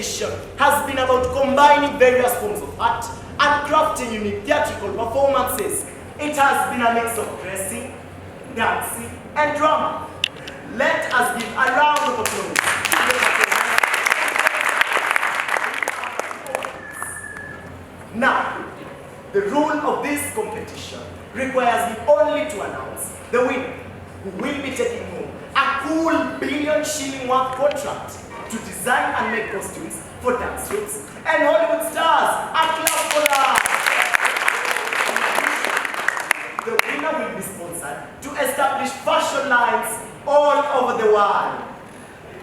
competition has been about combining various forms of art and crafting unique theatrical performances. It has been a mix of dressing, dancing, and drama. Let us give a round of applause. Now, the rule of this competition requires me only to announce the winner, who will be taking home a cool $1 billion worth contract to design and make costumes for dance suits and Hollywood stars. A clap for that! The winner will be sponsored to establish fashion lines all over the world.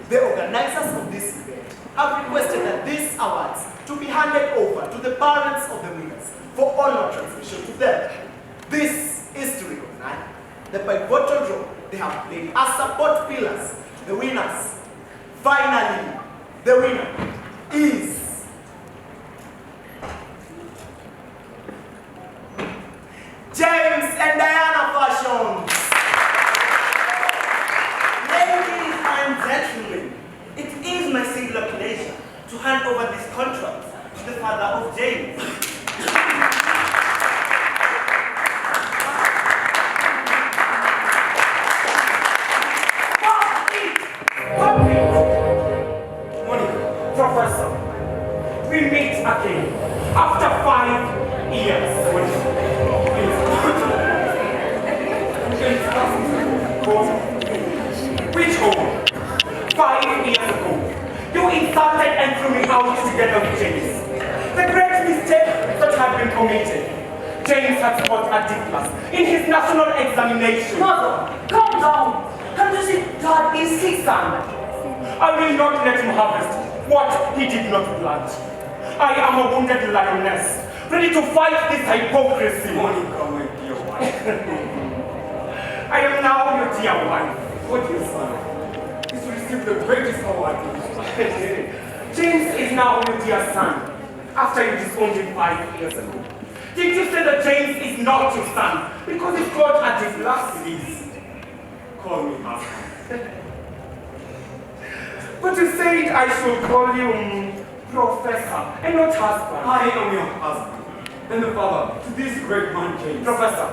The organizers of this event have requested that these awards to be handed over to the parents of the winners for honor transmission to them. This is to recognize the pivotal role they have played as support pillars to the winners. Finally, the winner is James and Diana Fashions. Ladies and gentlemen, it is my singular pleasure to hand over this contract to the father of James. Professor, we meet again after 5 years. Which home? 5 years ago, you insulted and threw me out together with James. The great mistake that had been committed. James had scored a D+ in his national examination. Mother, calm down. Can't you see God is his son? I will not let him harvest what he did not plant. I am a wounded lioness, ready to fight this hypocrisy. Monica, my dear wife. I am now your dear wife. What dear son? He's received the greatest award. James is now your dear son, after you disowned him 5 years ago. Did you say that James is not your son because he got a D+? Please, call me husband. But you said I should call you Professor and not husband. I am your husband and the father to this great man, James. Professor,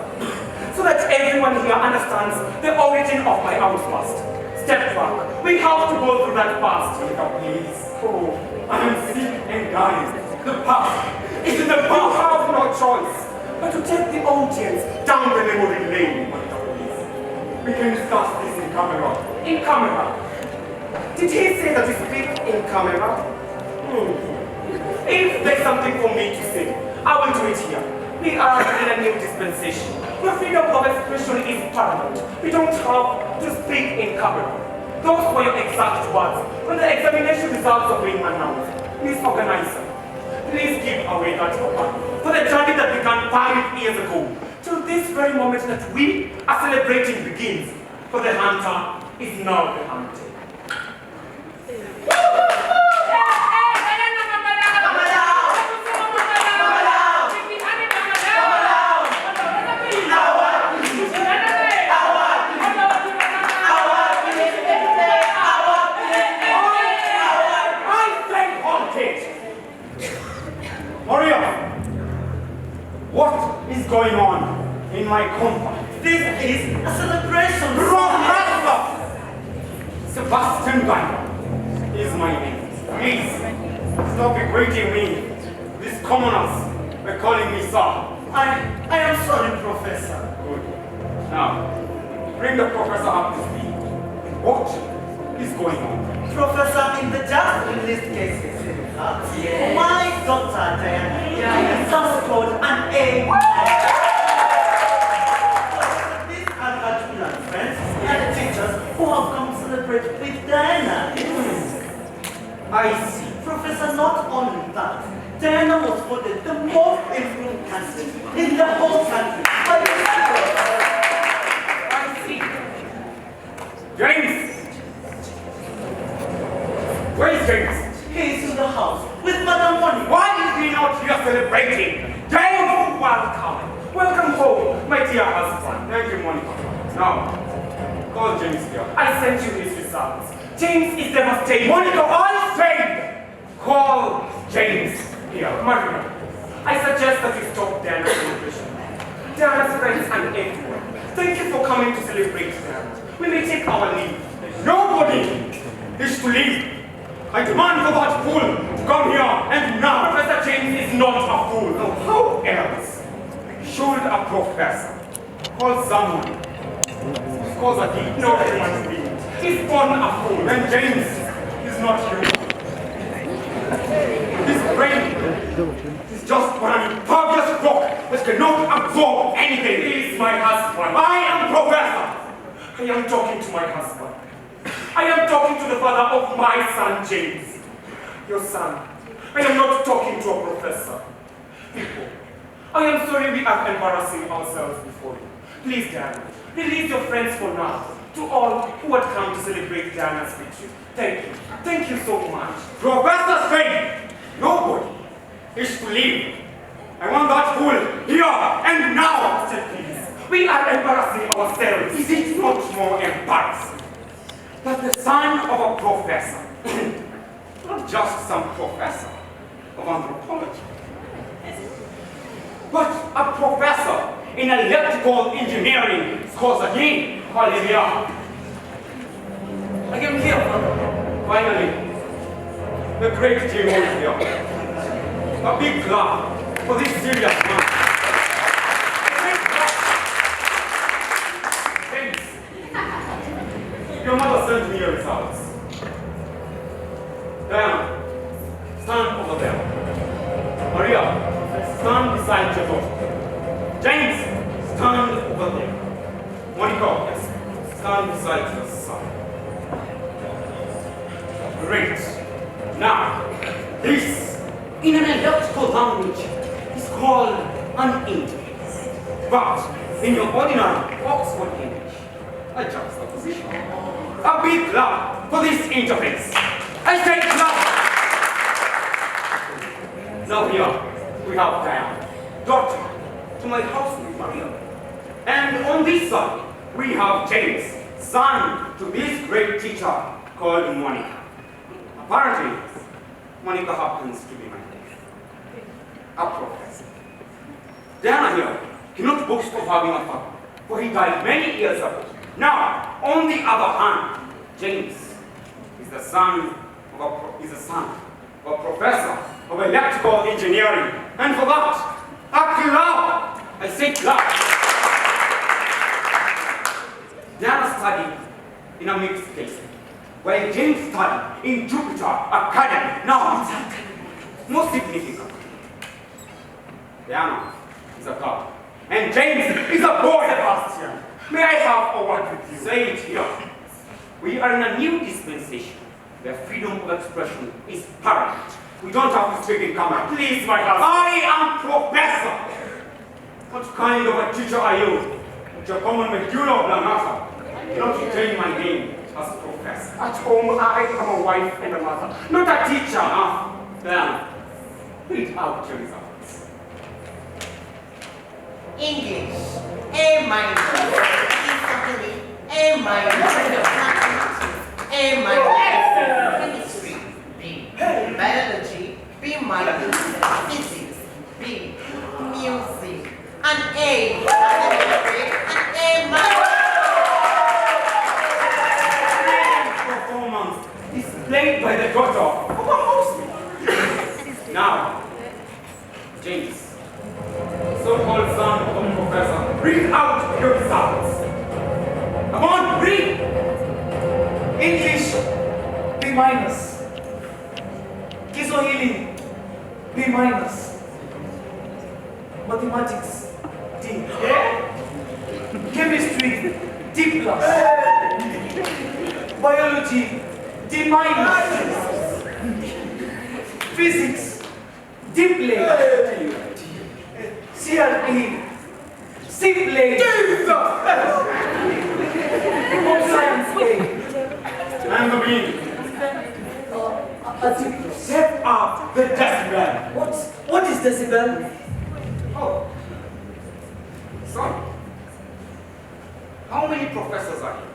so that everyone here understands the origin of my outburst. Step back. We have to go through that past. Monica, please. Oh, I am sick and dying. The past is in the You past. have no choice but to take the audience down the memory lane. Monica, please. We can discuss this in camera. In camera. Did he say that we speak in camera? If there's something for me to say, I will do it here. We are in a new dispensation, where freedom of expression is paramount. We don't have to speak in camera. Those were your exact words when the examination results are being announced. Miss Organizer, please give away that award for the journey that began 5 years ago, till this very moment that we are celebrating begins. For the hunter is now the hunted. What is going on in my compound? This is a celebration. Sebastian Gander is my name. Please, stop equating me. These commoners are calling me sir. I am sorry, Professor. Good. Now, bring the professor up to speed. What is going on? Professor, in the just released cases, my daughter Diana just scored an A. These are her children, friends, and teachers who have come to celebrate with Diana. I see. Professor, not only that, Diana was voted the most improved candidate in the whole country by the people. I see. James! Where is James? He is in the house with Madame Monica. Why is he not here celebrating? James, welcome. Welcome home, my dear husband. Thank you, Monica. Now, call James here. I sent you his results. James is devastated. Monica, I said, Call James here. Maria, I suggest that you stop Diana's celebration. Diana's friends and everyone, thank you for coming to celebrate Diana. We may take our leave. Nobody is to leave. I demand for that fool to come here and now. Professor James is not a fool. Now, how else should a professor call someone who scores a deed? No human being. He's born a fool. And James is not human. His brain is just an impervious rock that cannot absorb anything. He is my husband. I am professor. I am talking to my husband. I am talking to the father of my son, James. Your son. I am not talking to a professor. People, I am sorry we are embarrassing ourselves before you. Please, Diana, release your friends for now. To all who had come to celebrate Diana's victory. Thank you. Thank you so much. Professor Strange, nobody is to leave. I want that fool here and now. Sir, please. We are embarrassing ourselves. Is it not more embarrassing that the son of a professor, not just some professor of anthropology, but a professor in electrical engineering scores again? Hallelujah. I am here, Father. Finally, the great Jim is here. A big clap for this serious man. James, your mother sent me your results. Diana, stand over there. Maria, stand beside your daughter. James, stand over there. Monica, stand beside your son. Great. Now, this, in an electrical language, is called an interface. But in your ordinary Oxford English, a juxtaposition. A big clap for this interface. I say clap. Now here, we have Diana, daughter to my housemate Maria. And on this side, we have James, son to this great teacher called Monica. Apparently, Monica happens to be my wife, a professor. Diana here cannot boast of having a father, for he died many years ago. Now, on the other hand, James is the son of a professor of electrical engineering, and for that, a clap. I say clap. Diana studied in a mixed case, while James studied in Jupiter Academy. Now, most significant, Diana is a girl, and James is a boy. Sebastian, may I have a word with you? Say it here. We are in a new dispensation where freedom of expression is paramount. We don't have to speak in camera. Please, my husband. I am professor. What kind of a teacher are you? Your common medulla oblongata. You don't retain my name as professor. At home, I am a wife and a mother, not a teacher. Then, read out your results. English, A minor. A minor. Mathematics, A minor. Chemistry, B. Biology, B minor. Physics, B. Music, an A. Chemistry, an A minor. Performance displayed by the daughter of a housemate. Now, James, so-called son of a professor, read out your results. Come on, read! English, B minus. Kiswahili, B minus. Mathematics, D. Chemistry, D plus. Biology, D minus. Physics, D plane. CRE, C plane. Home science A. And the mean. Set up the decibel. What is decibel? Oh. Son, how many professors are here?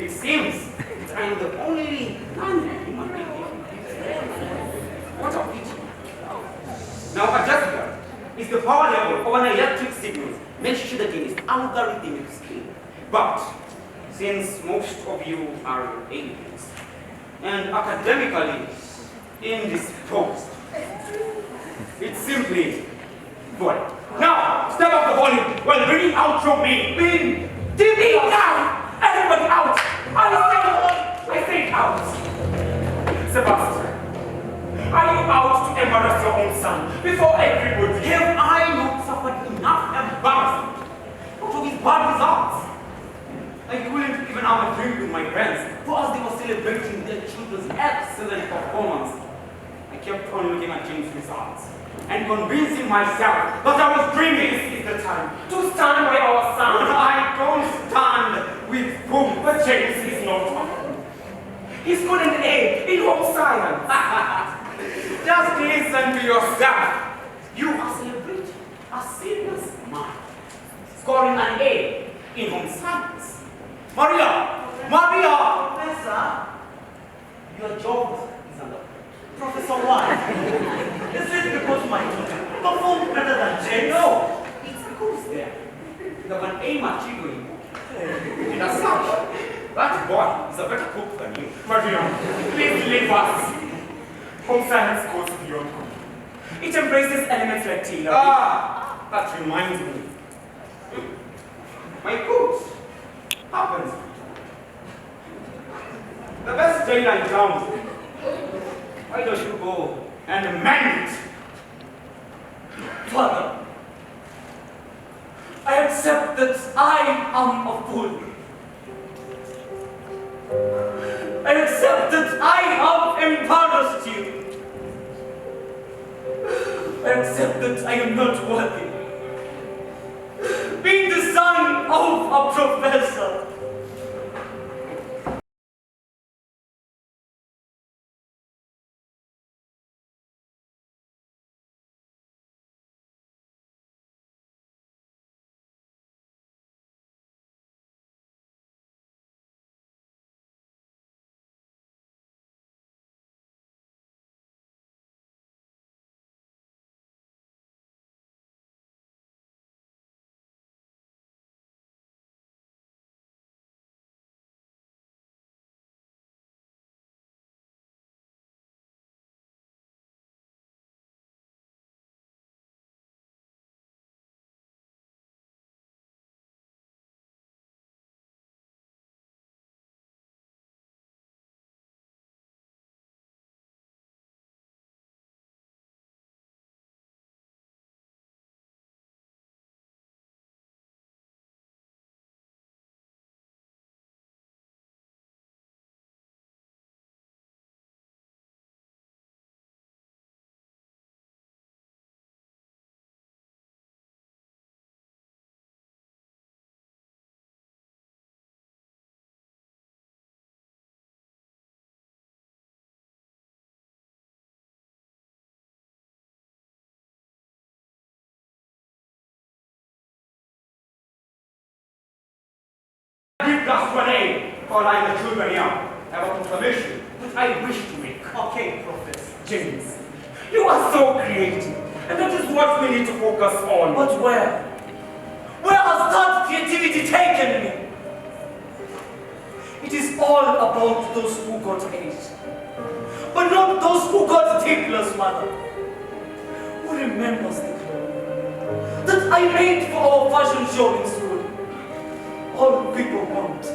It seems I I am the only non-human being. What a pity. Now, a decimal is the power level of an electric signal measured against algorithmic scale. But since most of you are aliens and academically indisposed, it's simply void. Now, step up the volume while bringing out your main. Be out! Everybody out! I say out! Sebastian, are you out to embarrass your own son before everybody? Have I not suffered enough embarrassment out of his bad results? I couldn't even have a drink with my friends, for as they were celebrating their children's excellent performance, I kept on looking at James' results and convincing myself that I was dreaming. This is the time to stand by our son. But I don't stand with whom. But James is not one. He's got an A in home science. Just listen to yourself. You are celebrating a serious man, scoring an A in home science. Maria! Professor, Your job is under. Professor, why? Is it because my daughter performed better than James? No, it's because there. You have an A material in book. And as such, that boy is a better cook than you. Maria, please leave us. Home science goes beyond cooking. It embraces elements like tailor. That reminds me. My cook happens. The best tailor in town. Why don't you go and mend it? Father, I accept that I am a fool. I accept that I have embarrassed you. I accept that I am not worthy. Being the son of a professor. Plus 1A, for I'm the children here. I have a proclamation which I wish to make. Okay, Professor James, you are so creative, and that is what we need to focus on. But where? Where has that creativity taken me? It is all about those who got A's, but not those who got Tickler's mother. Who remembers the clothes that I made for our fashion show in school? All people want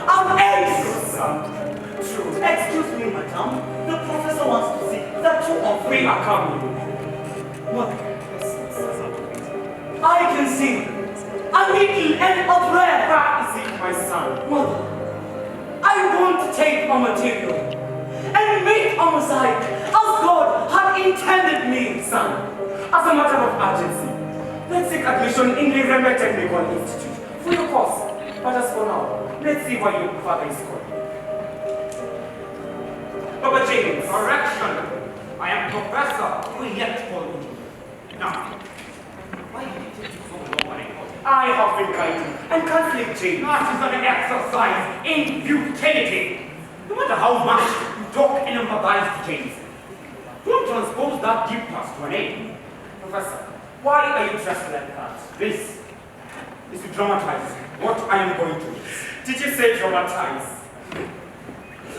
are A's. True. Excuse me, madam. The professor wants to see the two of We you. are coming. What? I can see a needle and a thread. Where is it, my son? Mother, I want to take a material and make a mosaic as God had intended me. Son, as a matter of urgency, let's seek admission in the Reme Technical Institute for your course. But as for now, let's see why your father is calling. Papa James. Correction. I am Professor Electrical Engineer. Now, why did it take you so long when I called you? I have been guiding and conflict James. That is an exercise in futility. No matter how much you talk and empathize to James, don't transpose that deep past to an A. Professor, why are you dressed like that? This is to dramatize what I am going to do. Did you say dramatize?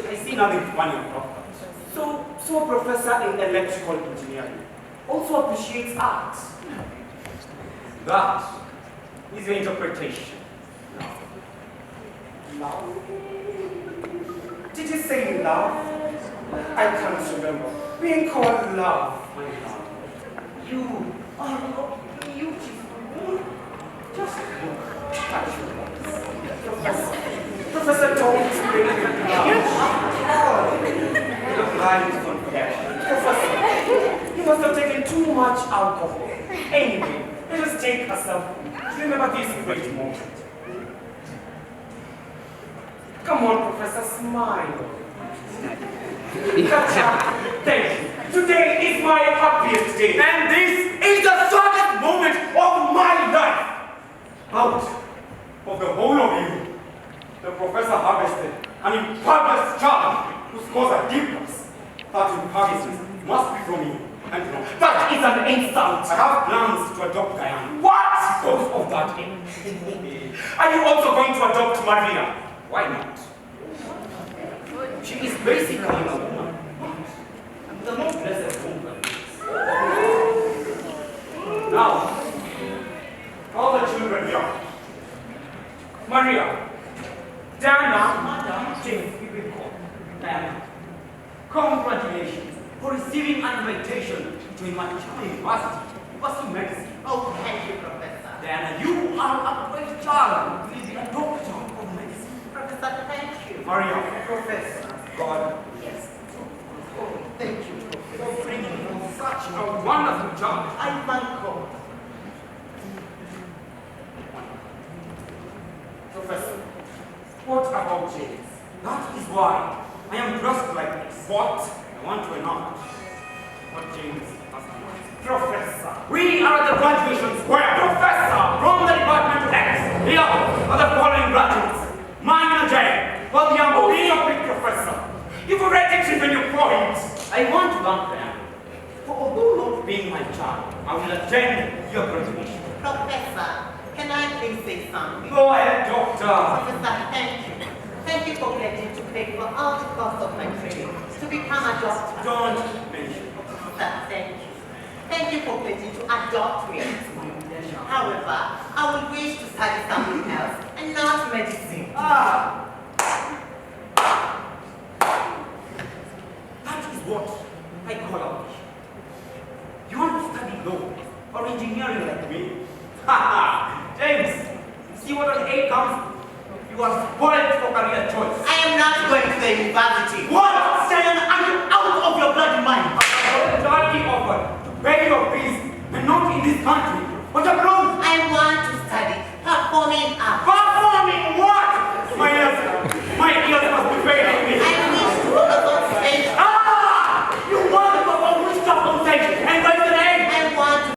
I see nothing funny about that. So a professor in electrical engineering also appreciates art. That is your interpretation. Love? Did you say love? I can't remember being called love. My love. You are a beautiful. Just look at your eyes. Professor, don't bring it down. You look like confession. Professor, you must have taken too much alcohol. Anyway, let us take a sample. Remember this great moment. Come on, Professor, smile. Gotcha. Thank you. Today is my happiest day. And this is the saddest moment of my life. Out of the whole of you, the professor harvested an impervious child who scores a difference. That imperviousness must be from you and not. That is an insult. I have plans to adopt Diane. What? Because of that aim. Are you also going to adopt Maria? Why not? She is basically a woman. The more blessed woman. Now, all the children here. Maria. Diana. James, you will call. Diana, congratulations for receiving an invitation to Nanyuki University to pursue medicine. Oh, thank you, Professor. Diana, you are a great child. You will be a doctor of medicine. Professor, thank you. Maria, Professor. God, Yes. Oh, thank you, for Professor. bringing forth such a wonderful child. I thank God. Professor, what about James? That is why I am dressed like this. What? I want to acknowledge what James has done. Professor. We are at the graduation square. Professor. From the Department X. Here are the following graduates. Minor J. For the Oh, Ambo. stop it, Professor. You've already driven your point. I want to thank them. For although not being my child, I will attend your graduation. Professor, can I please say something? Go ahead, doctor. Professor, thank you. Thank you for pledging to pay for all the cost of my training to become a doctor. Don't mention. Professor, thank you. Thank you for pledging to adopt me. However, I would wish to study something else and not medicine. That is what I call ambition. You want to study law or engineering like me? James, see what an A comes? You are spoiled for career choice. I am not going to the university. What? Diana, are you out of your bloody mind? I already offered to pay your fees, and not in this country, but abroad. I want to study performing arts. Performing what? My ears must be failing me. I wish to go on stage. You want to perform which stuff on stage and raise the name? I want to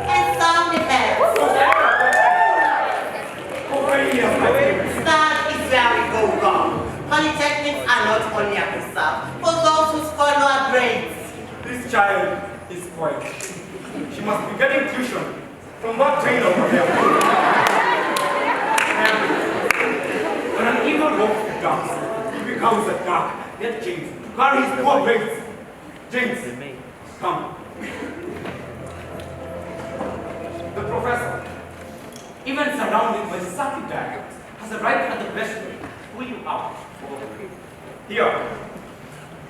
and sound the bells. That is where we go wrong. Polytechnics are not only a preserve for those who score lower grades. This child is spoiled. She must be getting tuition from that train over there. When an evil wolf comes, he becomes a dark. Let James carry his poor grades. James, come. The professor, even surrounded by circuit diagrams, has arrived at the best way to pull you out. Here,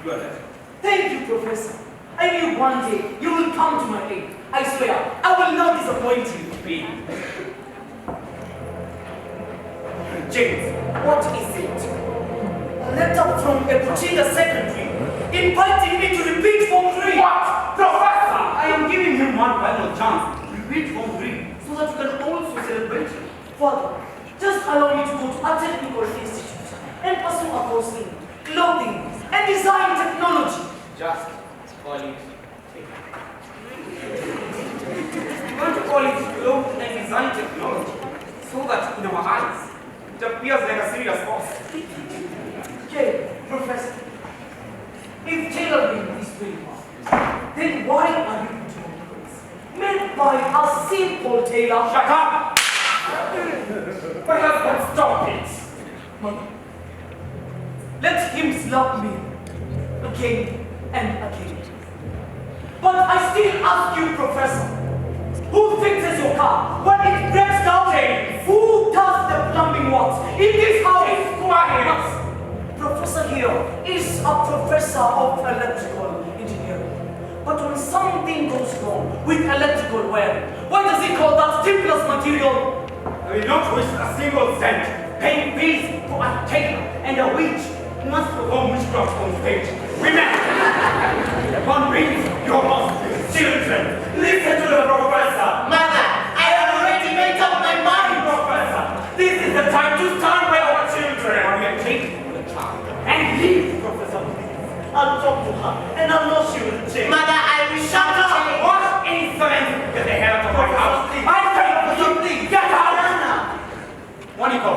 you are there. Thank you, Professor. I knew one day you will come to my aid. I swear, I will not disappoint you. Be. James, what is it? A letter from a Puchinga secretary inviting me to repeat Form 3. What? Professor! I am giving him one final chance to repeat Form 3 so that you can also celebrate it. Further, just allow me to go to a technical institute and pursue a course in clothing and design technology. Just call it. You want to call it clothing and design technology so that in our eyes It appears like a serious loss. Okay, Professor. If tailoring is very hard, then why are you putting on clothes made by a simple tailor? Shut up! My husband, stop it! Mother, let him slap me again and again. But I still ask you, Professor, who fixes your car when it breaks down? James. Who does the plumbing works in this house? Quiet! Professor here is a professor of electrical engineering. But when something goes wrong with electrical wiring, why does he call that stimulus material? I will not waste a single cent paying fees for a tailor and a witch who must perform witchcraft on stage. Women! Upon brings your lost children. Listen to the professor. Mother, I have already made up my mind. Professor, this is the time to stand by our children. We are taking the child and leave. Professor, please. I'll talk to her and I'm not she will change. Mother, I will shut up. What insolence! Get the hell out of my house. Please. I say something. Get out! Monica,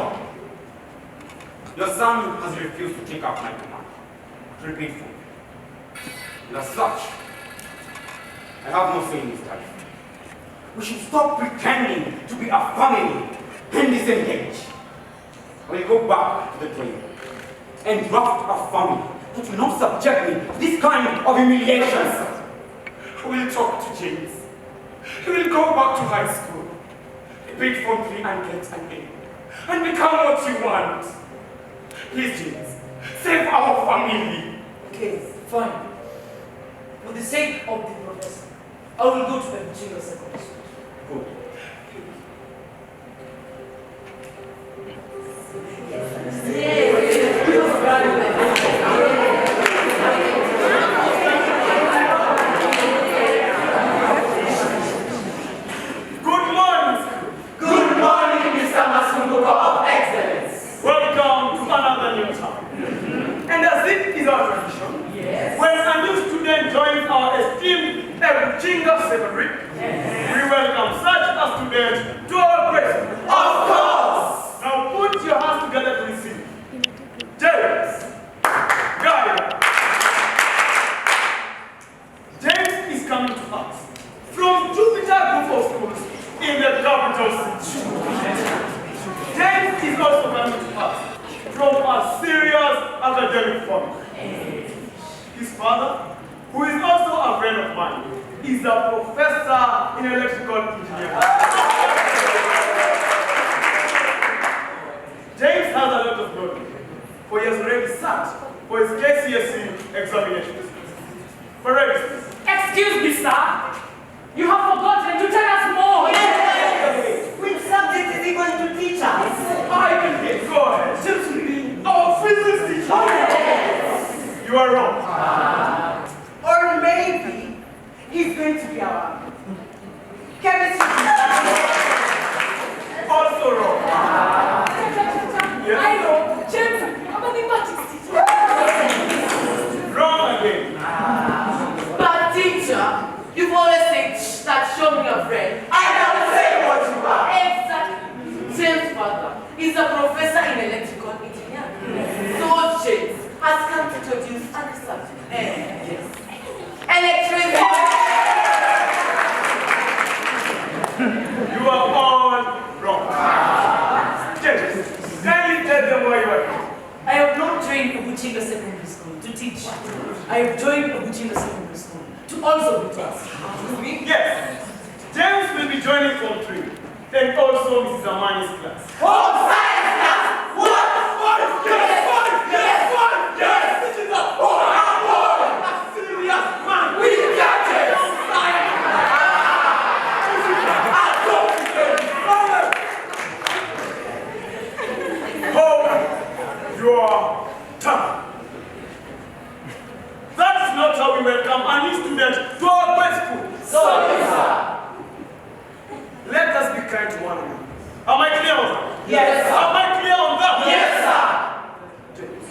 your son has refused to take up my command. To repeat for me. And as such, I have no say in his life. We should stop pretending to be a family and disengage. I will go back to the drawing board and draft a family that will not subject me to this kind of humiliations. I will talk to James. He will go back to high school, repeat Form 3 and get an A, and become what you want. Please, James, save our family. Okay, fine. For the sake of the professor, I will go to the junior secondary school. Good. Welcome to another new term. And as it is our tradition, when a new student joins our esteemed Ebuchinga Secondary, we welcome such a student to our grade. Of course! Now put your hands together to receive James. Guy. James is coming to us from Jupiter Group of Schools in the capital city. James is also coming to us from a serious academic family. His father, who is also a friend of mine, is a professor in electrical engineering. James has a lot of knowledge, for he has already sat for his KCSE examinations. For registrars. Excuse me, sir. You have forgotten to tell us more. Yes. Which subject is he going to teach us? I can hear. Go ahead. Simply our physics teacher. Yes. You are wrong. Or maybe he's going to be our chemistry teacher. Also wrong. Yes. I know, James, I'm a mathematics teacher. Wrong again. But teacher, you've always said that show me your friend. I don't say what you are. Exactly. James' father is a professor in electrical engineering. So James has come to introduce other subjects. Electricity. You are all wrong. James, kindly tell them why you are here. I have not joined Obuchinga Secondary School to teach. I have joined Obuchinga Secondary School to also be class. Yes. James will be joining Form 3 and also Mrs. Amani's class. Home science class. What? Yes! This is a serious man. We got it. Hold your tongue. That's not how we welcome a new student to our grade school. Sorry, sir. Let us be kind to one another. Am I clear on that? Yes, sir. Am I clear on that? Yes, sir. James,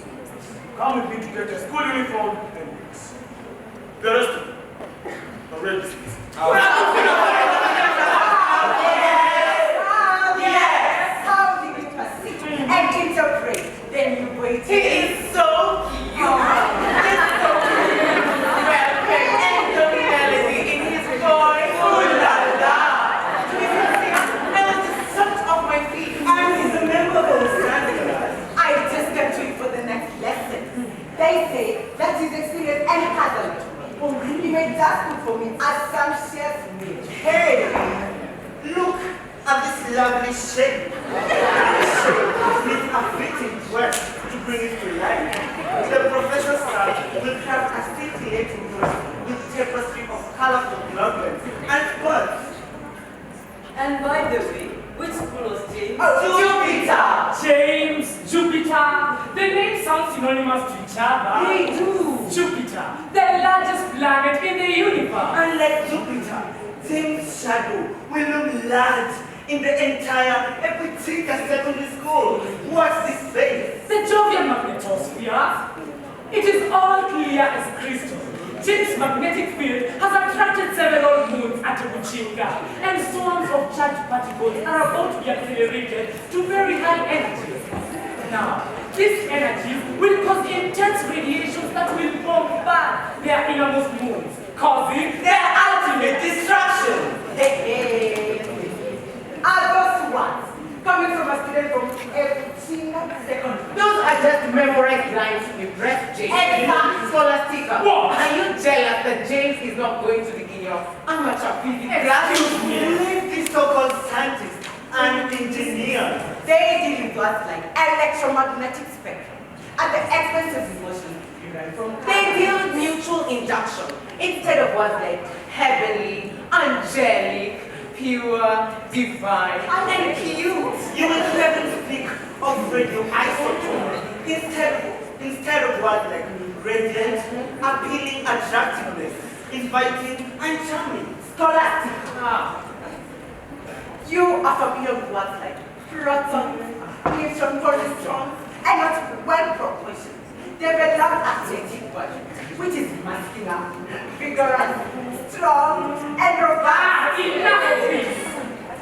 come with me to get a school uniform and books. The rest of you are ready to speak. Yes. How did you proceed? And They say that his experience and hazard. He made that food for me as some chefs made. Hey, look at this lovely shape. This shape needs a fitting dress to bring it to life. The professor's staff will craft a scintillating dress with tapestry of colorful garments and birds. And by the way, which school was James? Jupiter! James, Jupiter. The names sound synonymous to each other. They do. Jupiter, the largest planet in the universe. Unlike Jupiter, James' shadow will look large in the entire Epitica Secondary School. What's this face? The Jovian magnetosphere. It is all clear as crystal. James' magnetic field has attracted several moons at Uchinga, and swarms of charged particles are about to be accelerated to very high energies. Now, these energies will cause intense radiations that will bombard their innermost moons, causing their ultimate destruction. Are those ones coming from a student from Epitina Secondary? Those are just memorized lines to impress James. Exact scholastica. What? Are you jealous that James is not going to begin your amateur physics class? Leave these so-called scientists and engineers. They deal with words like electromagnetic spectrum at the expense of emotions derived from They deal with mutual induction instead of words like heavenly, angelic, pure, divine, and cute. You will never speak of radioisotope instead of words like radiant, appealing attractiveness, inviting, and charming. scholastic. You are familiar with words like protons, neutron, positrons, and not well proportioned. Developed athletic body, which is muscular, vigorous, strong, and robust. Enough of this!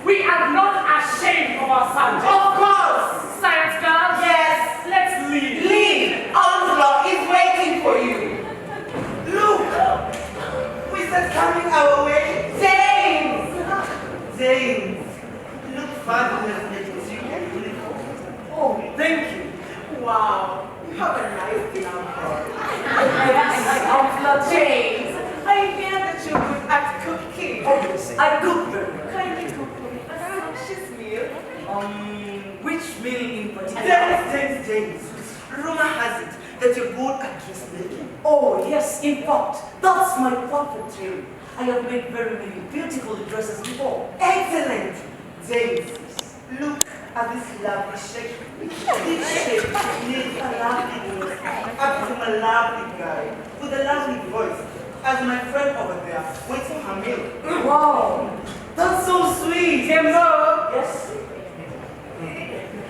We are not ashamed of our subject. Of course! Science girls? Yes! Let's leave. Leave! Onslaught is waiting for you! Look! Who is that coming our way? James! James, look fabulous in your uniform. Oh, thank you. Wow, you have a nice number. James, I hear that you're good at cooking. Obviously, I cook them. Kindly cook for me a sumptuous meal. Which meal in particular? James, rumor has it that you're good at dressmaking. Oh, yes, in fact, that's my perfect theory. I have made very many beautiful dresses before. Excellent! James, look at this lovely shape. This shape needs a lovely voice, from a lovely guy with a lovely voice, as my friend over there waits for her meal. Wow, that's so sweet. Timbo! Yes.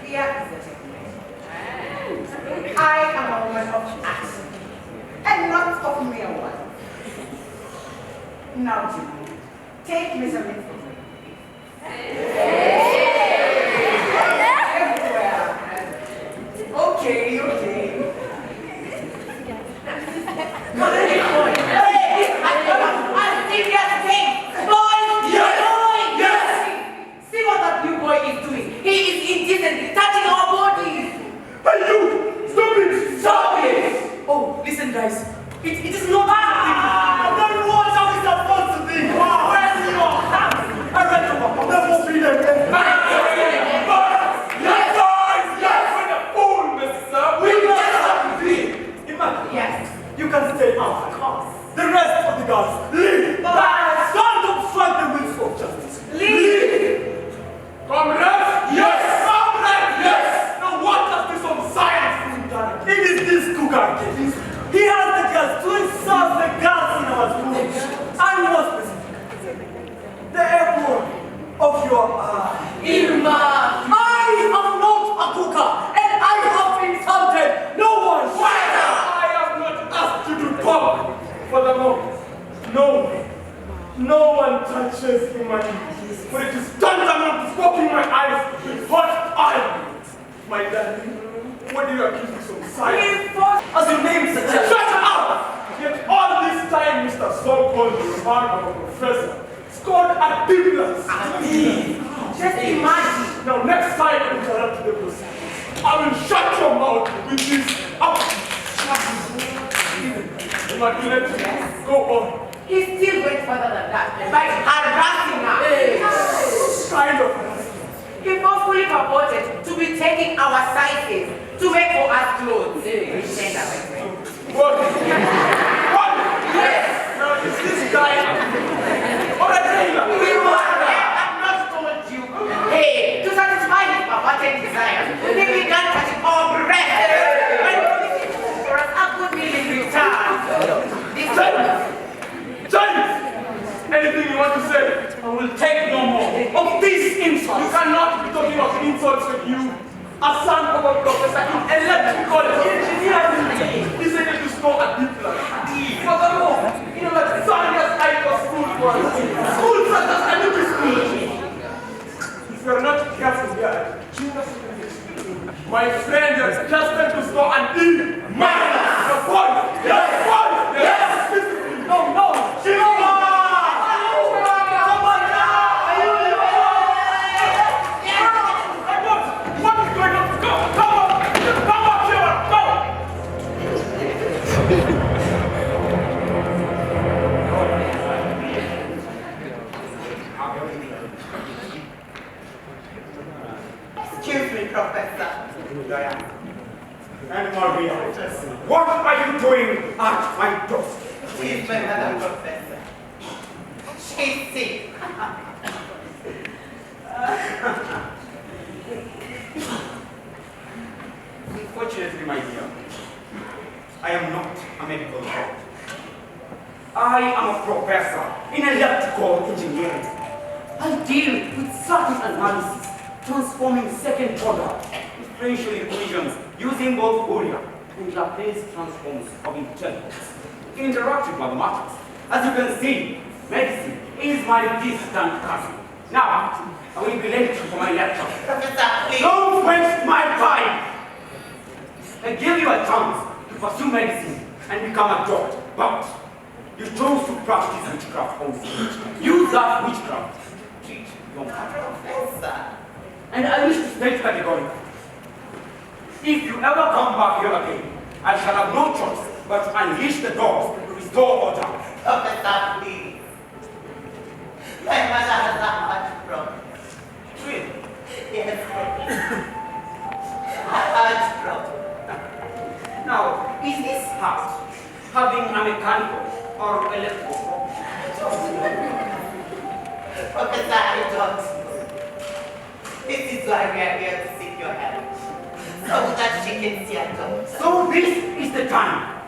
Here is the technique. I am a woman of action, and not of mere words. Now, Jimmy, take measurements from me. Okay, okay. A serious thing! Boys! Yes! Yes! See what that new boy is doing. He is indecently touching our bodies. Hey you! Stop it! Stop it! Oh, listen, guys. It is not. Then what are we supposed to be? Where's your hands? I read over. There won't be them. Yes, guys! Yes! We're the fool, Mr. We just have to leave. Imagine. Yes. You can stay out. The rest of the guards, leave! Don't obstruct the wheels of justice. Leave! Comrades? Yes! Comrades? Yes! Now what does this on science mean, Danny? It is this cougar case. He has the guts to insult the guards in our schools. And more specifically, the airport of your eye. Irma! I am not a cooker, and I have insulted no one. I have not asked you to talk. For the moment, no one touches humanity. But it is tantamount to poking my eyes with hot iron. My darling, what do you accuse me of science? As your name suggests. Shut up! Yet all this time, Mr. So-called son of a professor scored a D+. Just imagine. Now next time I interrupt the proceedings, I will shut your mouth with this up. immaculate. Yes. Go on. He still went further than that by harassing us. Kind of. He forcefully purported to be taking our sizes to make for us clothes. Pretend I went away. What? What? Yes. Now, is this guy or a trailer? I've not told you. Hey, to satisfy his perverted desires, he began touching our breath and promising for us a good meal in return. This James! Anything you want to say? I will take no more of these insults. You cannot be talking of insults with you. A son of a professor in electrical engineering. He said to store a diploma. Furthermore, you know that son has high for school for us. School such as Nanyuki school. If you are not careful here, my friend has just went to store an E minus. Your point. Yes, point. Yes. No, no. Excuse me, Professor. And Maria, what are you doing at my doorstep? She's my mother, Professor. She's sick. Unfortunately, my dear, I am not a medical doctor. I am a professor in electrical engineering. I deal with circuit analysis, transforming second-order differential equations using both Fourier and Laplace transforms of intelligence in interactive mathematics. As you can see, medicine is my distant cousin. Now, I will be late for my lecture. Professor, please. Don't waste my time! I give you a chance to pursue medicine and become a doctor, but you chose to practice witchcraft on stage. Use that witchcraft to treat your mother. Professor. And I wish to state categorically, if you ever come back here again, I shall have no choice but to unleash the dogs to restore order. Professor, please. My mother has a heart problem. Really? Yes, Professor. A heart problem. Now, is this heart having a mechanical or electrical problem? Professor, I don't know. This is why we are here to seek your help. So that she can see a doctor. So this is the time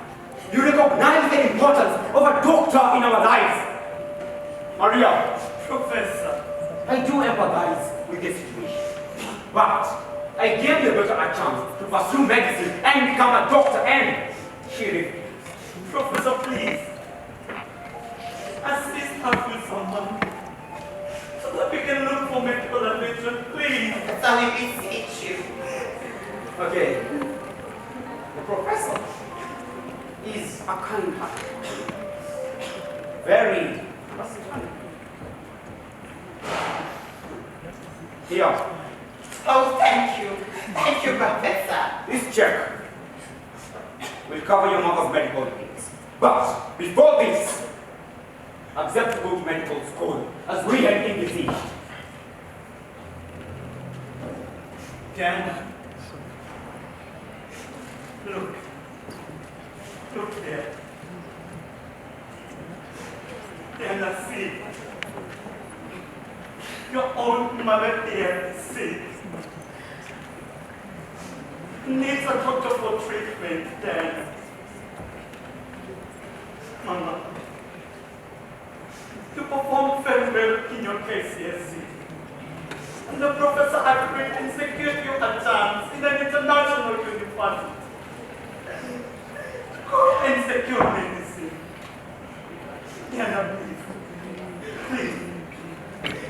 you recognize the importance of a doctor in our lives. Maria, Professor. I do empathize with this situation, but I gave the daughter a chance to pursue medicine and become a doctor, and she refused. Professor, please. Assist her with someone so that we can look for medical attention, please. So we beseech you. Okay. The professor is a kind-hearted, very understanding. Here, Oh, thank you. Thank you, Professor. this check will cover your mother's medical needs. But before this, accept to go to medical school as we had envisaged. Dan, look. Look there. Dan, I see. Your own mother here is sick. Needs a doctor for treatment, Dan. Mama, you performed very well in your KCSE. And the professor agreed and secured you a chance in an international university. Go and secure medicine. Diana, please.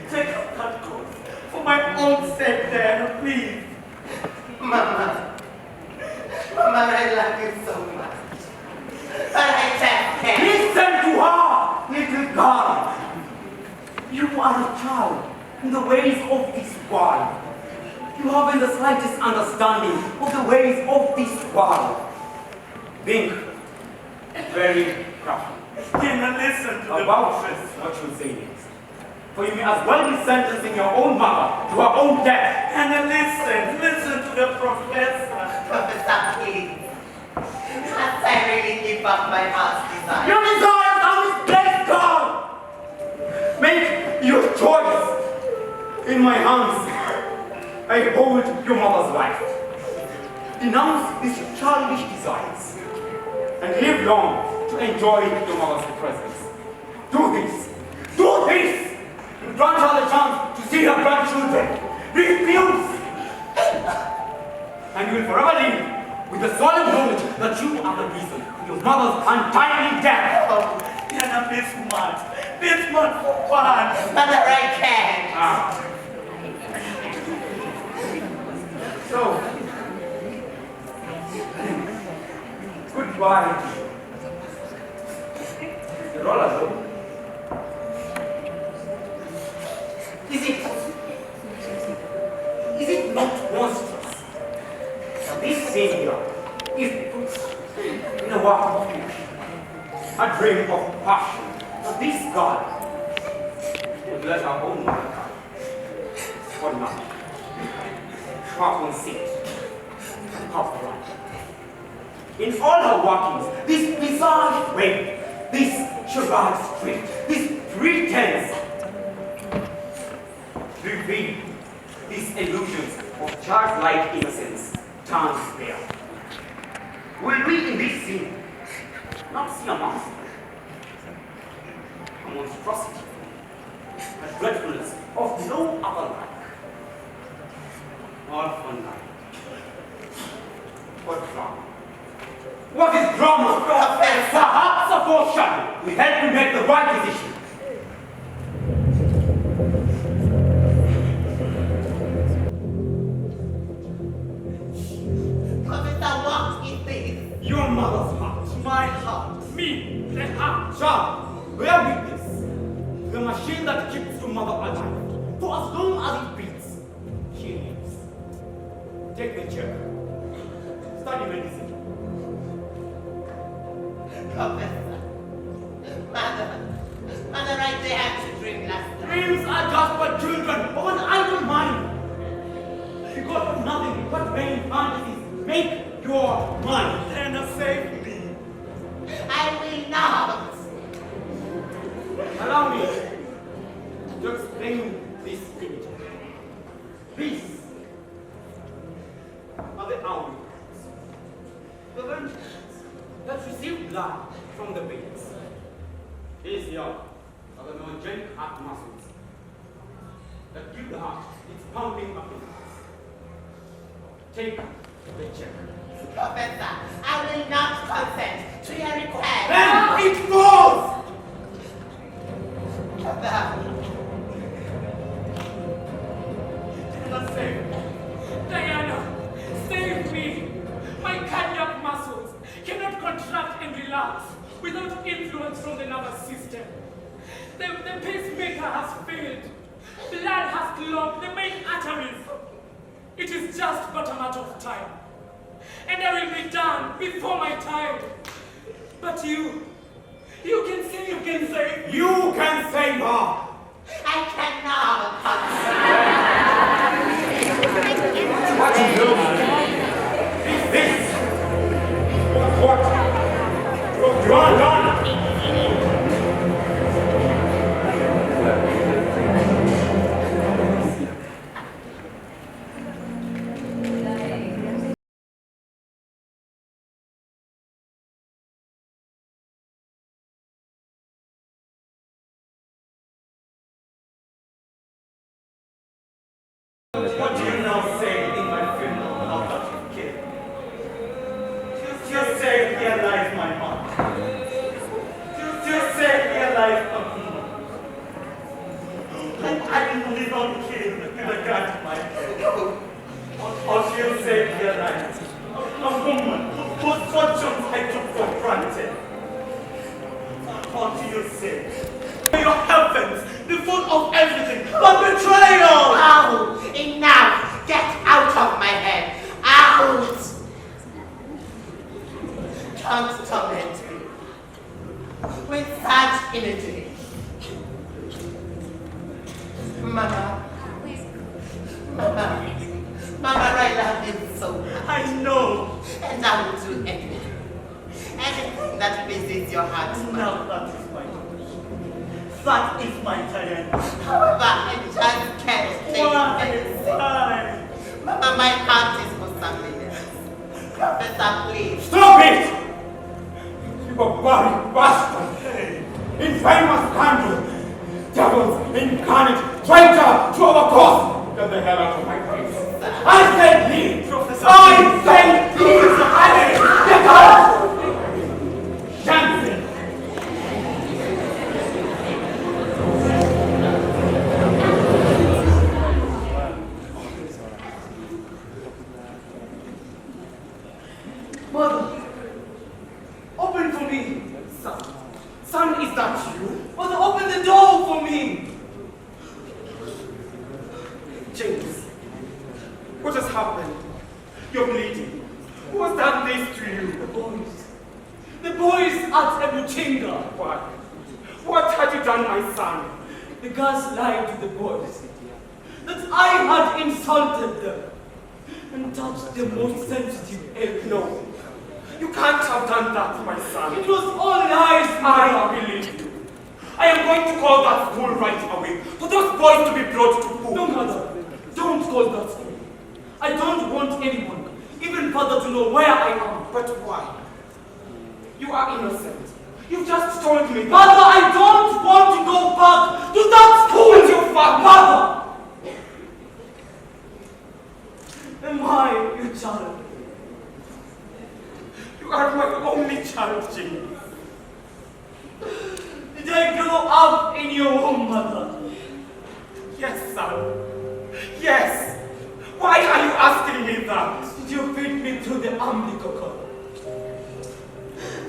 Take up that course for my own sake, Diana, please. Mama. Mama, I love you so much. But I just can't. Listen to her, little girl. You are a child in the ways of this world. You haven't the slightest understanding of the ways of this world. Think very Can I listen to the About professor? what you say next. For you may as well be sentencing your own mother to her own death. Can I listen to the professor? Professor, please. Must I really give up my heart's desire? Your desires are misplaced, God! Make your choice. In my hands, I hold your mother's life. Denounce these childish desires and live long to enjoy your mother's presence. Do this! Do this! Grant her the chance to see her grandchildren. Refuse! And you will forever live with the solemn knowledge that you are the reason for your mother's untimely death. Can I be smart? Be smart for fun. Mother, I can't. So, goodbye. You're all alone. Is it not monstrous that this Savior is put in a work of flesh, a dream of passion, that this God would let our own mother die for nothing? Half on seat, half right. In all her workings, this bizarre way, this charade street, this pretense, reveal these illusions of childlike innocence turned bare. Will we in this scene not see a monster, a monstrosity, a dreadfulness of no other like? All fun life. What drama? What is drama? Perhaps a foreshadow will help you make the right decision. Professor, what is this? Your mother's heart. My heart. Me, the heart. Child, bear witness. The machine that keeps your mother alive. For as long as it beats, she lives. Take the chair. Study medicine. Professor. Mother, I dared to dream last night. Dreams are just for children of an idle mind. Because of nothing but vain fantasies make your mind. Then save me. I will not. Allow me to explain this image. These are the aureoles, the ventricles that receive blood from the veins. These here are the Mosaic heart muscles that give the heart its pumping abilities. Take the check. Professor, I will not consent to your request. Then it falls! Diana, save me! My cardiac muscles cannot contract and relax without influence from the nervous system. The pacemaker has failed. Blood has clogged the main arteries. It is just but a matter of time. And I will be done before my time. But you can save her. You can save her! I cannot consent. What you do is this. What? You are done. What do you now say in my funeral now that you've killed? Just say, here lies my mother. Just say, here lies a woman. I will not kill with a gun to my head. Or she'll say, here lies a woman whose fortunes I took for granted. What do you say? Your heavens, be full of everything but betrayal! Out! Enough! Get out of my head! Out! Don't torment me. with such energy. Mama, I love him so much. I know. And I will do anything. Anything that pleases your heart. Now that is my choice. That is my talent. However, I just can't say anything. Why? Mama, my heart is for something else. Professor, please. Stop it! You barbaric bastard! Infamous scandal! Devils incarnate! Traitor to our cause! Get the hell out of my face! I said leave! Professor, I said leave! Get out! Dancing! Mother, open for me. Son, is that you? Mother, open the door for me. James, what has happened? You're bleeding. Who has done this to you? The boys. The boys at Ebuchinga. What? What had you done, my son? The girls lied to the boys that I had insulted them and touched their most sensitive area. No. You can't have done that, my son. It was all lies, I Mother. believe you. I am going to call that school right away for those boys to be brought to book. No, Mother. Don't call that school. I don't want anyone, even Father, to know where I am. But why? You are innocent. You just told me that. Mother, I don't want to go back to that school. With your father. Mother! Am I your child? You are my only child, James. Did I grow up in your home, Mother? Yes, son. Yes. Why are you asking me that? Did you feed me through the umbilical cord?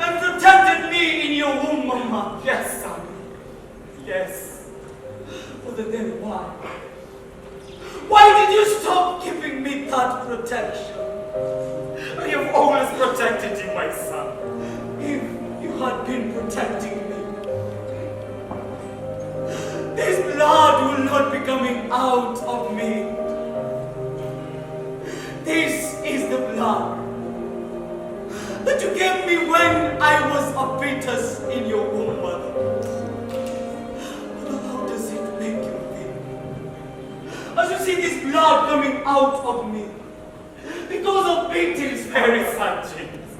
And protected me in your womb, Mama? Yes, son. Yes. But then why? Why did you stop giving me that protection? I have always protected you, my son. If you had been protecting me, this blood will not be coming out of me. This is the blood that you gave me when I was a fetus in your womb, Mother. But how does it make you feel? As you see this blood coming out of me because of beatings, Very sad, James.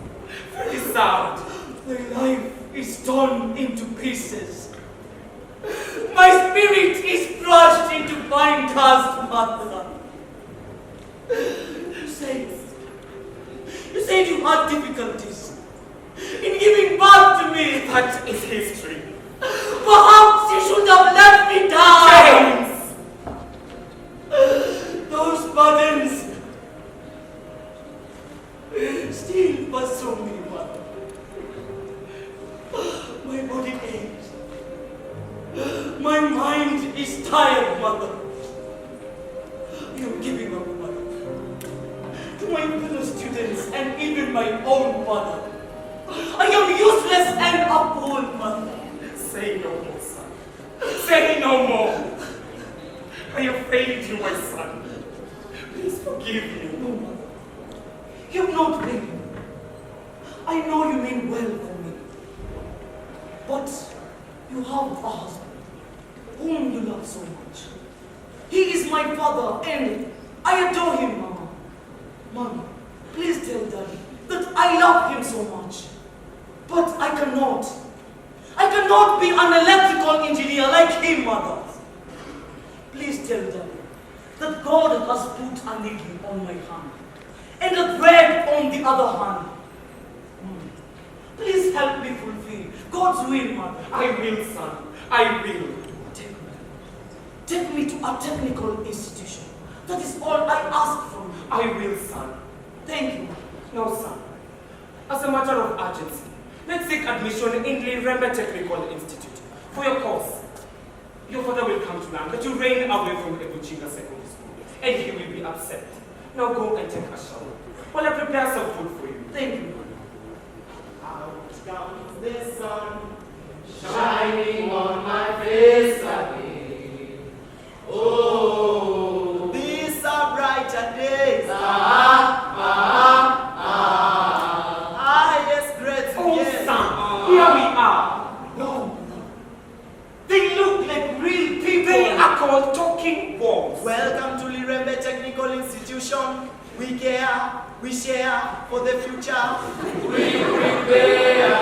Very sad. my life is torn into pieces. My spirit is crushed into fine dust, Mother. You said you had difficulties in giving birth to me. That is history. Perhaps you should have let me die. James! Those burdens still pursue me, Mother. My body aches. My mind is tired, Mother. I am giving up, Mother. To my fellow students and even my own mother. I am useless and appalled, Mother. Say no more, son. Say no more. I have failed you, my son. Please forgive me. No, Mother. You have not failed me. I know you mean well for me. But you have a husband whom you love so much. He is my father and I adore him, Mama. Mommy, please tell Daddy that I love him so much. But I cannot. I cannot be an electrical engineer like him, Mother. Please tell Daddy that God has put a needle on my hand and a thread on the other hand. Please help me fulfill God's will, Mother. I will, son. I will. Take me to a technical institution. That is all I ask from you. I will, son. Thank you. No, son. As a matter of urgency, let's seek admission in Lirembe Technical Institute for your course. Your father will come to learn that you ran away from Ebuchinga Secondary School, and he will be upset. Now go and take a shower while I prepare some food for you. Thank you. Out comes the sun, shining on my face again. Oh, These are brighter days. Yes, great. Oh, Yes. son, here we are. No. They look like real people. They are called talking walls. Welcome to Lirembe Technical Institution. We care, we share for the future. we prepare.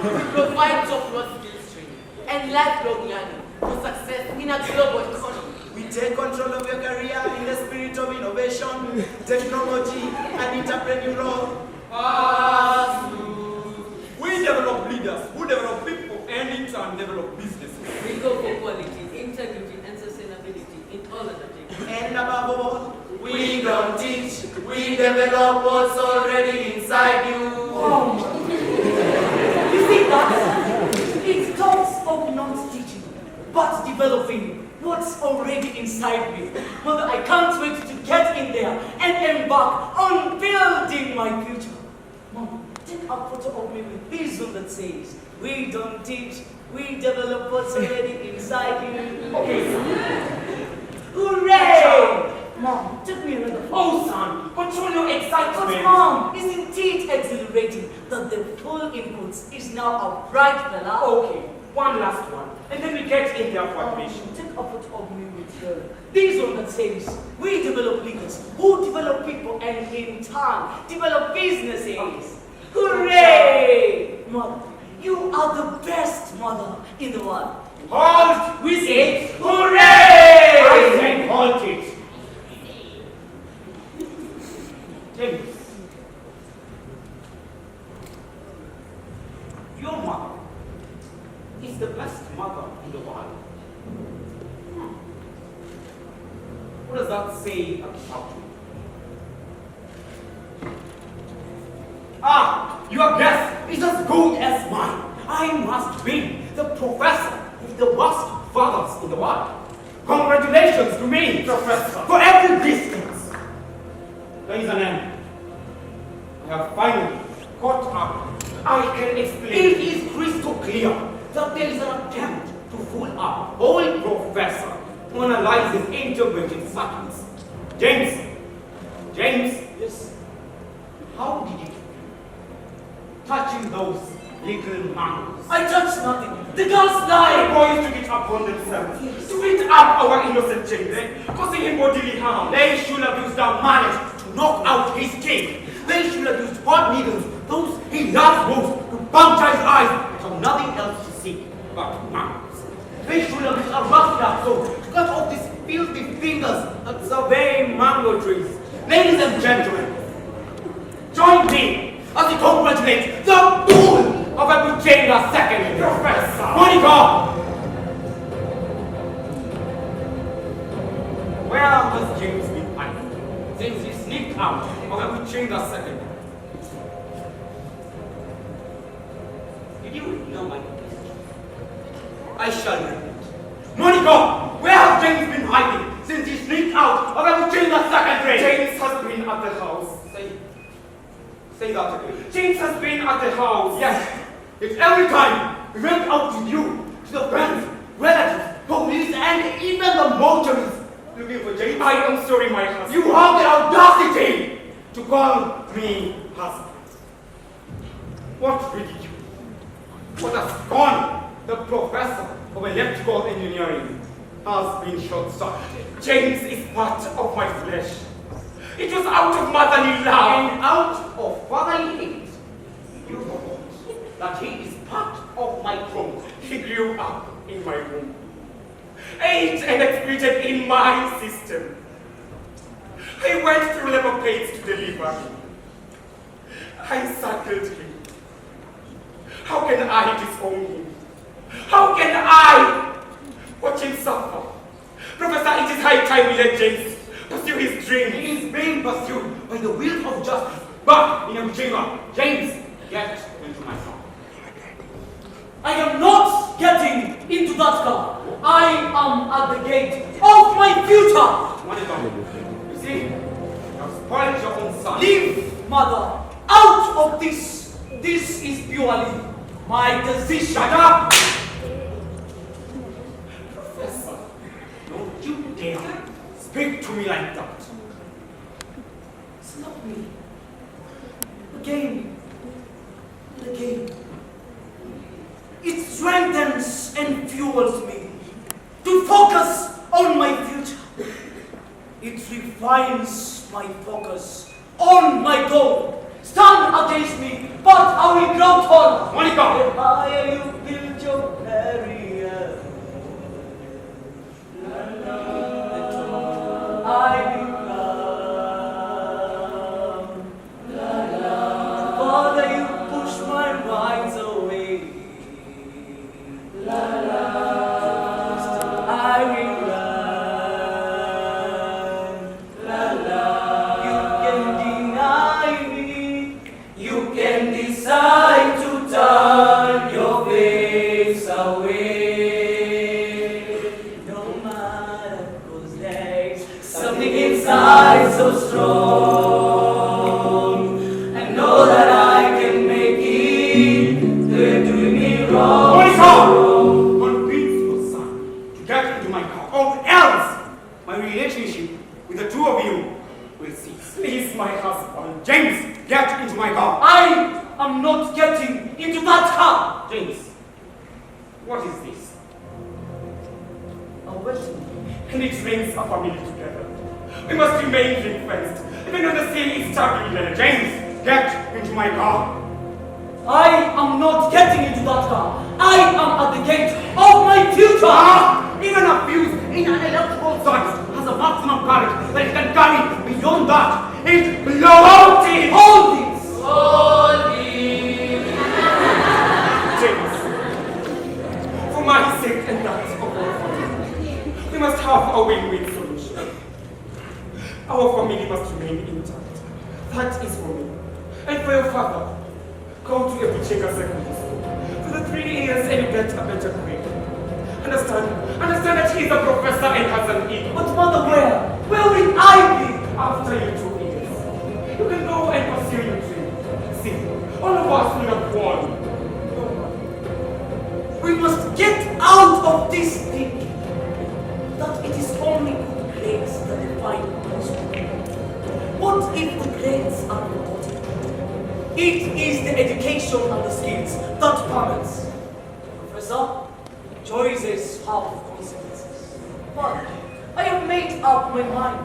We provide top-notch skills training and lifelong learning for success in a global economy. We take control of your career in the spirit of innovation, technology, and entrepreneurial. We develop leaders who develop people and in turn develop businesses. We go for quality, integrity, and sustainability in all undertakings. And above all, We don't teach, we develop what's already inside you. You see that? It talks of not teaching, but developing what's already inside me. Mother, I can't wait to get in there and embark on building my future. Mom, take a photo of me with this one that says, we don't teach, we develop what's already inside you. Okay. Hooray! Mom, take me another photo. Oh, son, control your But excitement. Mom, isn't it exhilarating that the full inputs is now a bright fella? Okay, one last one, and then we get in there for admission. Take a photo of me with her. This one that says, we develop leaders who develop people and in turn develop businesses. Hooray! Mother, you are the best mother in the world. Halt! We say, Hooray! I say halt it. James, your mother is the best mother in the world. What does that say about you? Ah, your guess is as good as mine. I must be the professor with the worst fathers in the world. Congratulations to me, professor, for every distance. There is an end. I have finally caught up. I can explain. It is crystal clear that there is an attempt to fool a whole professor who analyzes integrated circuits. James, yes, how did you touching those little mangoes? I touched nothing. The girls died. Boys took it upon themselves to beat up our innocent James, causing him bodily harm. They should have used their malice to knock out his king. They should have used hot needles, those he loves most, to puncture his eyes, which have nothing else to see but mangoes. They should have used a rough sword to cut off these filthy fingers that survey mango trees. Ladies and gentlemen, join me as we congratulate the fool of Abu Jain II, Professor Monica. Where has James been hiding since he sneaked out of Abu Jain II? Did you hear my question? I shall repeat. Monica, where has James been hiding since he sneaked out of Abu Jain II? James has been at the house. Say that again. James has been at the house. Yes. It's every time we went out with you to the friends, relatives, police, and even the mortuaries looking for James. I am sorry, my husband. You have the audacity to call me husband. What ridicule. What a scorn. The professor of electrical engineering has been short-circuited. James is part of my flesh. It was out of motherly love and out of fatherly hate. You forgot that he is part of my throne. He grew up in my womb, ate and excreted in my system. I went through labor pains to deliver him. I suckled him. How can I disown him? How can I watch him suffer? Professor, it is high time we let James pursue his dream. He is being pursued by the will of justice. But in a chamber, James, get into my car. I am not getting into that car. I am at the gate of my future. Monica, you see, you have spoiled your own son. Leave, mother, out of this. This is purely my decision. Shut up! Professor, don't you dare speak to me like that. Stop me. Again and again. It strengthens and fuels me to focus on my future. It refines my focus on my goal. Stand against me, but I will grow taller. Monica! The higher you build your barrier, the taller I will come. The farther you push my rides away, I will run. You can deny me. You can decide to turn your face away. No matter, 'cause there's something inside so strong. I know that I can make it. They're doing me wrong. Monica! Convince your son to get into my car, or else my relationship with the two of you will cease. Please, my husband. James, get into my car. I am not getting into that car. James, what is this? A wedding. And it brings our family together. We must remain ring-fenced, even when the sea is turbulent. James, get into my car. I am not getting into that car. I am at the gate of my future. Even a fuse in an electrical source has a maximum current that it can carry. Beyond that, it blows. Hold this. James, for my sake and that of our family, we must have a win-win solution. Our family must remain intact. That is for me. And for your father, go to Ebucheka Secondary School for the 3 years and you get a better grade. Understand that he is a professor and has an ego. But mother, where will I be? After your 2 years, you can go and pursue your dream. See, all of us will have won. We must get out of this thinking that it is only good grades that define us. What if the grades are important? It is the education and the skills that permits. Professor, choices have consequences. But I have made up my mind.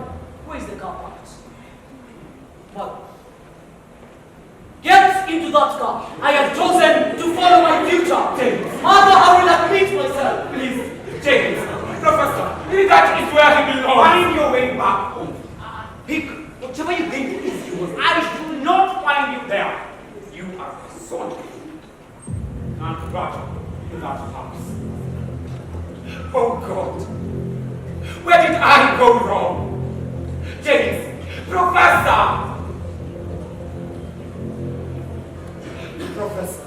Where is the car parked? What? Get into that car. I have chosen to follow my future. James. Mother, I will admit myself. Please, James, Professor, that is where he belongs. Find your way back home. Pick whatever you think is yours. I should not find you there. You are a son. Not brought in that house. Oh God, where did I go wrong? James, Professor! Professor,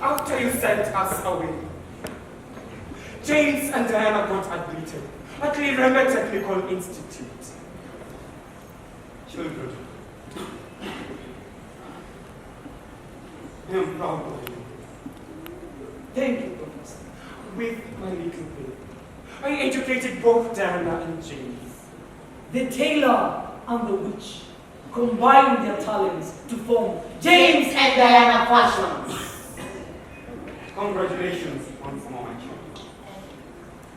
after you sent us away, James and Diana got admitted at the Ireme Technical Institute. Children, I am proud of you. Thank you, Professor. With my little baby, I educated both Diana and James. The tailor and the witch combined their talents to form James and Diana Fashions. Congratulations once more, my children.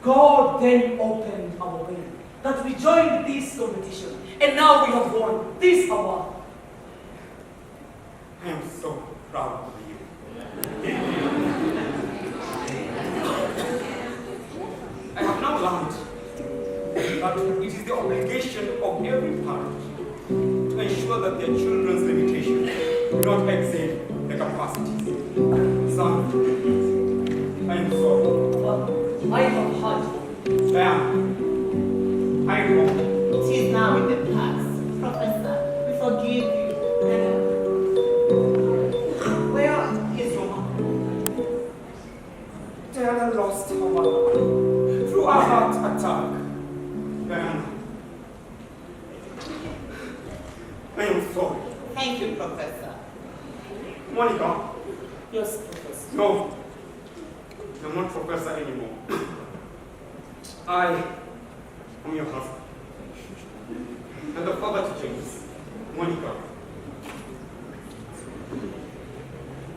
God then opened our way that we joined this competition, and now we have won this award. I am so proud of you. I have now learned that it is the obligation of every parent to ensure that their children's limitations do not exceed their capacities. Son, I am sorry. But I have had Diana, I am wrong. It is now in the past. Professor, we forgive you. Where is your mom? Diana lost her mother through a heart attack. Diana, I am sorry. Thank you, Professor. Monica, Yes, Professor. No, I'm not professor anymore. I am your husband. And the father to James, Monica.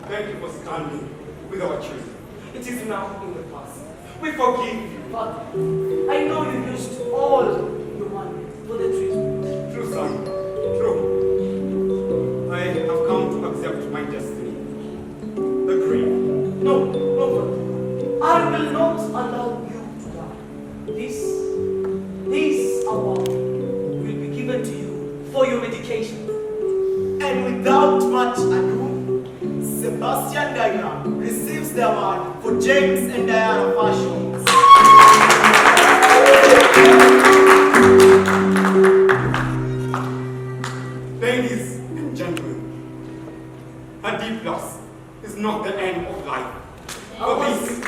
Thank you for standing with our children. It is now in the past. We forgive you. Father, I know you used all your money for the treatment. True, son. True. I have come to accept my destiny. The grave. No, no, Father. I will not allow you to die. This award will be given to you for your medication. And without much ado, Sebastian Geiger receives the award for James and Diana Fashions. Ladies and gentlemen, a deep loss is not the end of life. I was in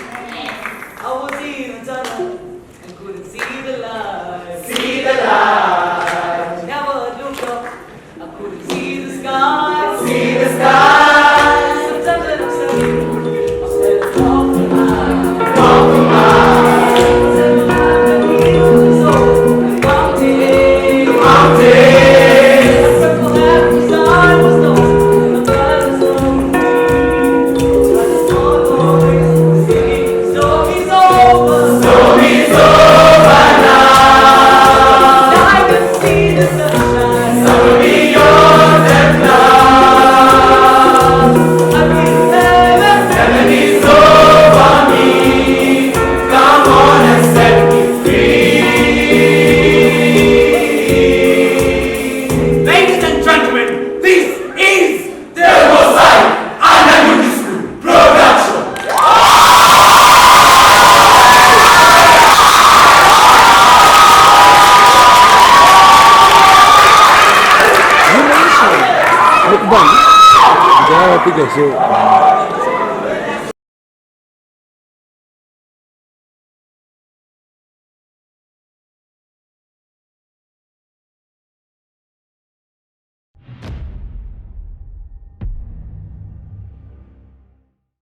the tunnel and couldn't see the light. See the light. Never looked up, I couldn't see the sky. See the sky. Sometimes I look so deep, I said it's compromise. Compromise. So mountain. Mountain. Purple happy sun was lost, the blood was low. But the small voice singing, storm's over. Storm's over now. I can see the sunshine. Summer beyond and love. I'm in heaven. Heaven is over me. Come on and set me free. Ladies and gentlemen, this is The Mosaic and Nanyuki School Production. Mukbang. Jangan pikir